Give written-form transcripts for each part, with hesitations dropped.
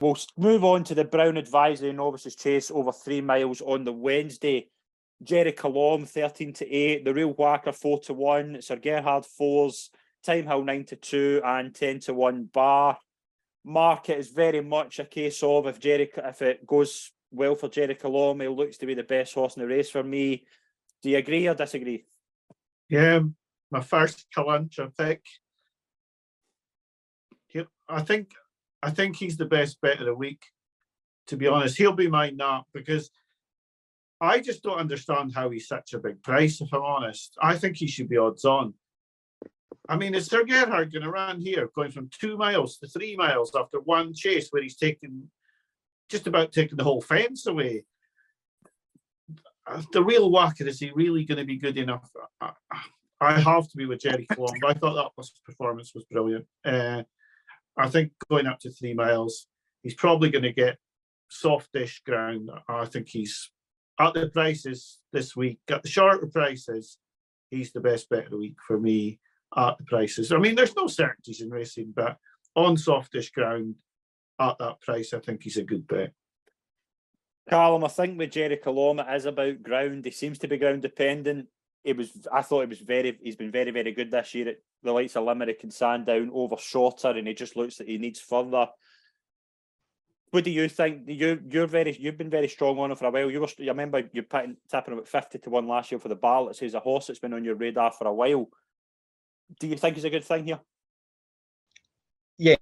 We'll move on to the Brown Advisory Novices Chase over 3 miles on the Wednesday. Jerry Colombe 13-8, the Real Whacker 4-1, Sir Gerhard 4s, Time Hill 9-2, and 10-1 Bar. Market is very much a case of if it goes well for Jerry Colombe, he looks to be the best horse in the race for me. Do you agree or disagree? Yeah, my first Kalancha pick. I think he's the best bet of the week. To be honest, he'll be mine now because I just don't understand how he's such a big price. If I'm honest, I think he should be odds on. I mean, is Sir Gerhard going to run here, going from 2 miles to 3 miles after one chase where he's just about taking the whole fence away? The Real Whacker, is he really going to be good enough? I have to be with Jerry Colombe. I thought that performance was brilliant. I think going up to 3 miles, he's probably going to get softish ground. I think he's at the prices this week, at the shorter prices, he's the best bet of the week for me at the prices. I mean, there's no certainties in racing, but on softish ground at that price, I think he's a good bet. Callum, I think with Jerry Colombe, it is about ground. He seems to be ground dependent. I thought he's been very, very good this year at the likes of Limerick and Sandown over shorter, and he just looks like he needs further. What do you think? You've been very strong on it for a while. I remember you tapping about 50-1 last year for the Bartlett. He's a horse that's been on your radar for a while. Do you think it's a good thing here? Yeah,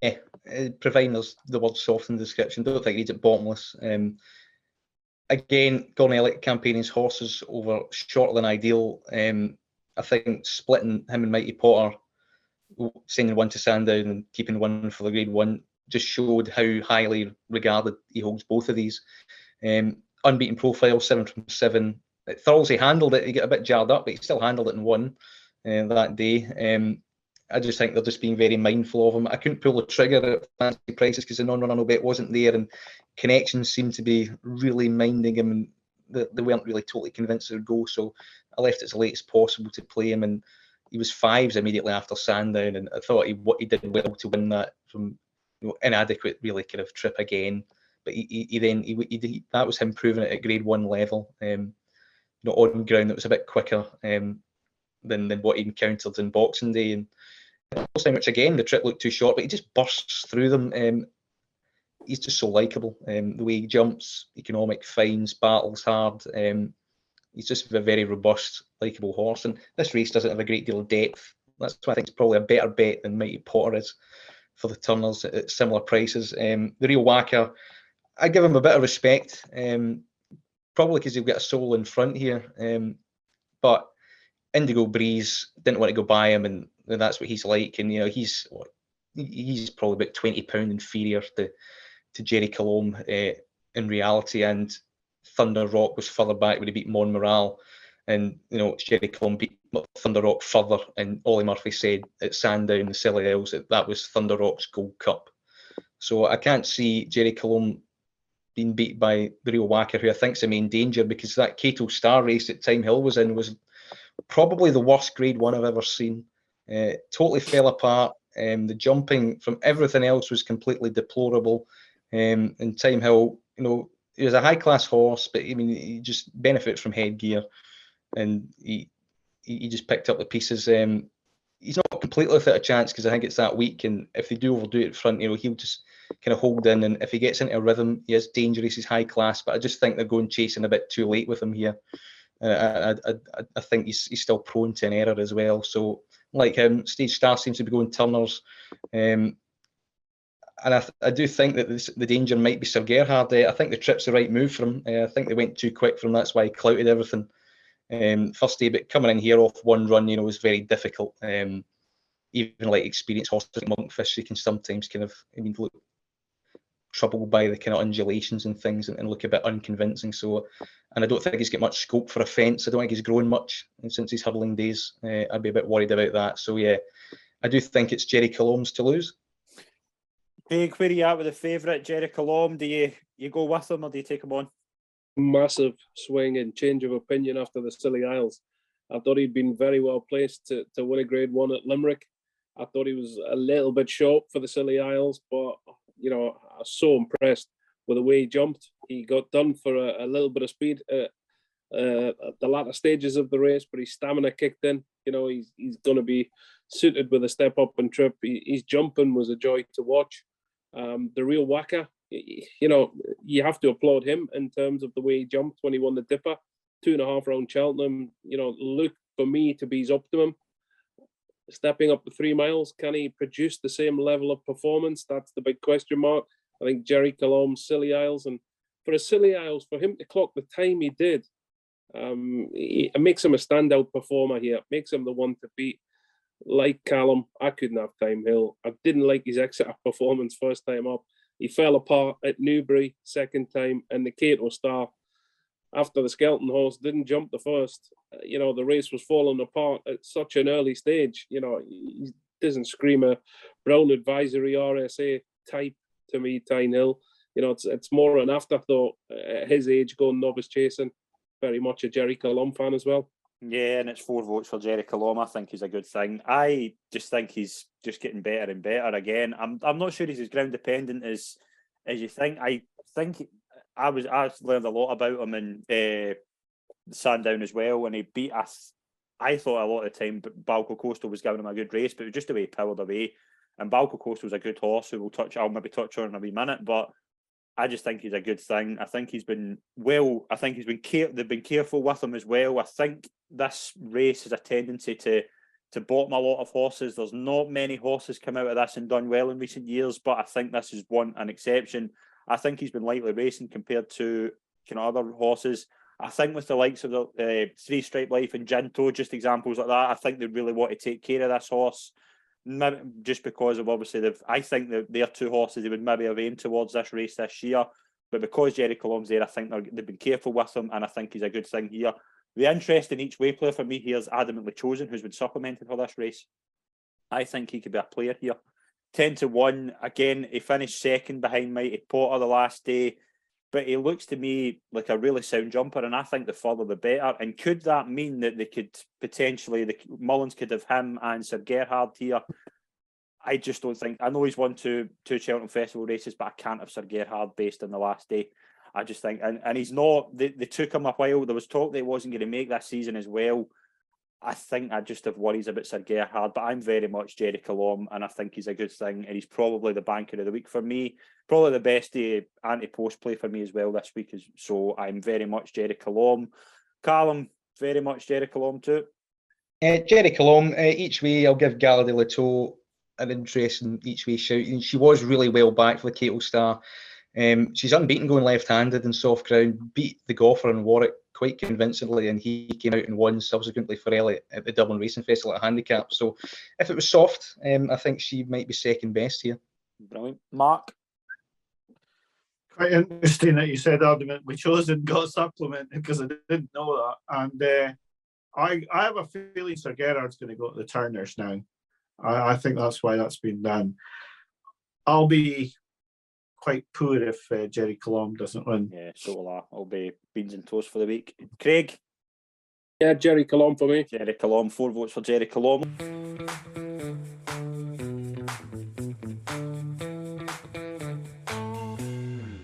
providing there's the word soft in the description. Don't think he needs it bottomless. Again, Gordon Elliott campaigning his horses over shorter than ideal. I think splitting him and Mighty Potter, sending one to Sandown and keeping one for the Grade 1, just showed how highly regarded he holds both of these. Unbeaten profile, 7 from 7. Thurlesy handled it. He got a bit jarred up, but he still handled it and won that day. I just think they're just being very mindful of him. I couldn't pull the trigger at fancy prices because the non-runner no bet wasn't there, and connections seemed to be really minding him, and they weren't really totally convinced it would go. So I left it as late as possible to play him, and he was 5s immediately after Sandown, and I thought he did well to win that from inadequate, really kind of trip again. But he that was him proving it at Grade 1 level. On ground that was a bit quicker than what he encountered in Boxing Day, and most time, which again the trip looked too short, but he just bursts through them. He's just so likeable. The way he jumps, economic, finds, battles hard. He's just a very robust, likeable horse, and this race doesn't have a great deal of depth. That's why I think it's probably a better bet than Mighty Potter is for the turners at similar prices. The Real Whacker, I give him a bit of respect, probably because he'll get a sole in front here, but Indigo Breeze didn't want to go by him, and that's what he's like. And he's probably about £20 inferior to Jerry Colombe in reality. And Thunder Rock was further back when he beat Montmoral, and Jerry Colombe beat Thunder Rock further. And Ollie Murphy said at Sandown, the Silly Isles, that was Thunder Rock's Gold Cup. So I can't see Jerry Colombe being beat by the Real Whacker, who I think's the main danger, because that Cato Star race that Time Hill was in was probably the worst Grade 1 I've ever seen. Totally fell apart. The jumping from everything else was completely deplorable. And Time Hill, he was a high-class horse, but I mean, he just benefits from headgear, and he just picked up the pieces. He's not completely without a chance because I think it's that week, and if they do overdo it in front, he'll just kind of hold in, and if he gets into a rhythm, he is dangerous. He's high class, but I just think they're going chasing a bit too late with him here. I think he's still prone to an error as well. So, like him, Stage Star seems to be going turners. And I do think that the danger might be Sir Gerhard. I think the trip's the right move for him. I think they went too quick for him. That's why he clouted everything first day. But coming in here off one run, was very difficult. Even like experienced horses like Monkfish, you can sometimes kind of, look troubled by the kind of undulations and things, and look a bit unconvincing. So, and I don't think he's got much scope for a fence. I don't think he's grown much since his hurdling days. I'd be a bit worried about that. So yeah, I do think it's Jerry Colombe's to lose. Craig, where are you at with the favourite, Jerry Colombe? Do you go with him or do you take him on? Massive swing and change of opinion after the Silly Isles. I thought he'd been very well placed to win a Grade 1 at Limerick. I thought he was a little bit short for the Silly Isles, but I was so impressed with the way he jumped. He got done for a little bit of speed at the latter stages of the race, but his stamina kicked in. He's going to be suited with a step up and trip. His jumping was a joy to watch. The real whacker, you have to applaud him in terms of the way he jumped when he won the Dipper. 2.5 round Cheltenham, looked for me to be his optimum. Stepping up to 3 miles, can he produce the same level of performance? That's the big question mark. I think Jerry Colombe, Scilly Isles, and for a Scilly Isles, for him to clock the time he did, it makes him a standout performer here. It makes him the one to beat. Like Callum, I couldn't have Time Hill. I didn't like his Exeter performance first time up. He fell apart at Newbury second time, and the Cato Star, after the Skelton horse didn't jump the first, the race was falling apart at such an early stage. He doesn't scream a Brown Advisory RSA type to me, Tyne Hill. It's more an afterthought at his age, going novice chasing. Very much a Jerry Colombe fan as well. Yeah, and it's 4 votes for Jerry Colombe. I think he's a good thing. I just think he's just getting better and better again. I'm not sure he's as ground dependent as you think. I think I learned a lot about him in Sandown as well, and he beat us. I thought a lot of the time Balco Coastal was giving him a good race, but it was just the way he powered away. And Balco Coastal was a good horse who I'll maybe touch on in a wee minute, but I just think he's a good thing. I think he's been well. I think they've been careful with him as well. I think this race has a tendency to bottom a lot of horses. There's not many horses come out of this and done well in recent years, but I think this is an exception. I think he's been lightly racing compared to other horses. I think with the likes of the Three Stripe Life and Ginto, just examples like that, I think they really want to take care of this horse. Maybe just because of obviously I think that they're 2 horses they would maybe have aimed towards this race this year, but because Jerry Colombe's there, I think they've been careful with him, and I think he's a good thing here. The interest in each way player for me here is Adamantly Chosen, who's been supplemented for this race. I think he could be a player here. 10-1 again. He finished second behind Mighty Potter the last day, but he looks to me like a really sound jumper, and I think the further the better. And could that mean that they could potentially, Mullins could have him and Sir Gerhard here? I just don't think. I know he's won two Cheltenham Festival races, but I can't have Sir Gerhard based on the last day. I just think, and he's not. They took him a while. There was talk that he wasn't going to make that season as well. I think I just have worries about Sir Gerhard, but I'm very much Jerry Colombe, and I think he's a good thing, and he's probably the banker of the week for me. Probably the best anti-post play for me as well this week. So I'm very much Jerry Colombe. Callum, very much Jerry Colombe too. Jerry Colombe, each way I'll give Gala de Lato an interesting each way shout. She was really well back for the Cato Star. She's unbeaten going left-handed in soft ground, beat the Goffer and Warwick quite convincingly, and he came out and won subsequently for Elliot at the Dublin Racing Festival at handicap. So if it was soft, I think she might be second best here. Brilliant. Mark? Quite interesting that you said Adamantly Chosen got supplemented, because I didn't know that. And I have a feeling Sir Gerhard's going to go to the Turners now. I think that's why that's been done. I'll be quite poor if Jerry Colombe doesn't win. Yeah, so will I. I'll be beans and toast for the week. Craig? Yeah, Jerry Colombe for me. Jerry Colombe, 4 votes for Jerry Colombe.